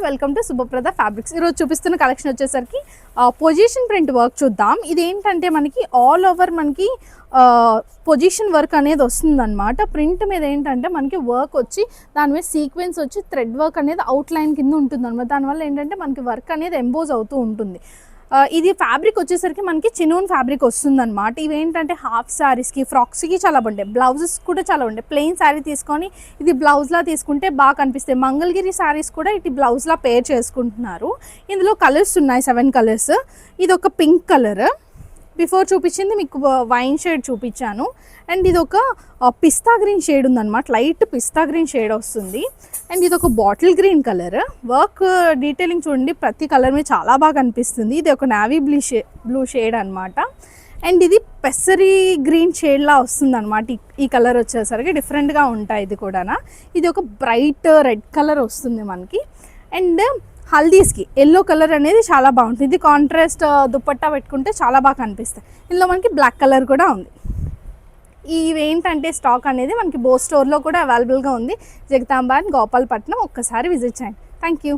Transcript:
Welcome to Subhaprada fabrics. ఈరోజు చూపిస్తున్న collection వచ్చేసరికి పొజిషన్ ప్రింట్ వర్క్ చూద్దాం. ఇది ఏంటంటే మనకి ఆల్ ఓవర్ మనకి పొజిషన్ వర్క్ అనేది వస్తుందన్నమాట. ప్రింట్ మీద ఏంటంటే మనకి వర్క్ వచ్చి దాని మీద సీక్వెన్స్ వచ్చి థ్రెడ్ వర్క్ అనేది అవుట్లైన్ కింద ఉంటుంది అనమాట. దానివల్ల ఏంటంటే మనకి వర్క్ అనేది ఎంబోజ్ అవుతూ ఉంటుంది. ఇది ఫ్యాబ్రిక్ వచ్చేసరికి మనకి చినూన్ ఫ్యాబ్రిక్ వస్తుందన్నమాట. ఇవేంటంటే హాఫ్ శారీస్కి, ఫ్రాక్స్కి చాలా బాగుంటాయి, బ్లౌజెస్ కూడా చాలా ఉంటాయి. ప్లెయిన్ శారీ తీసుకొని ఇది బ్లౌజ్లా తీసుకుంటే బాగా కనిపిస్తాయి. మంగళగిరి శారీస్ కూడా ఇది బ్లౌజ్లా పేర్ చేసుకుంటున్నారు. ఇందులో కలర్స్ ఉన్నాయి, 7 కలర్స్. ఇది ఒక పింక్ కలర్, బిఫోర్ చూపించింది మీకు వైన్ షేడ్ చూపించాను. అండ్ ఇది ఒక పిస్తా గ్రీన్ షేడ్ ఉందన్నమాట, లైట్ పిస్తా గ్రీన్ షేడ్ వస్తుంది. అండ్ ఇది ఒక bottle green colour. Work detailing చూడండి, ప్రతి కలర్ మీద చాలా బాగా అనిపిస్తుంది. ఇది ఒక నావీ బ్లూ షేడ్ అనమాట. అండ్ ఇది పెసరీ గ్రీన్ షేడ్లా వస్తుంది అనమాట. ఈ కలర్ వచ్చేసరికి డిఫరెంట్గా ఉంటాయి. ఇది కూడా ఇది ఒక బ్రైట్ రెడ్ కలర్ వస్తుంది మనకి. అండ్ హల్దీస్కి ఎల్లో కలర్ అనేది చాలా బాగుంటుంది. ఇది కాంట్రాస్ట్ దుపట్టా పెట్టుకుంటే చాలా బాగా కనిపిస్తాయి. ఇందులో మనకి బ్లాక్ కలర్ కూడా ఉంది. ఇవేంటంటే స్టాక్ అనేది మనకి బో స్టోర్లో కూడా అవైలబుల్గా ఉంది. జగదాంబ అండ్ గోపాలపట్నం ఒక్కసారి విజిట్ చేయండి. Thank you.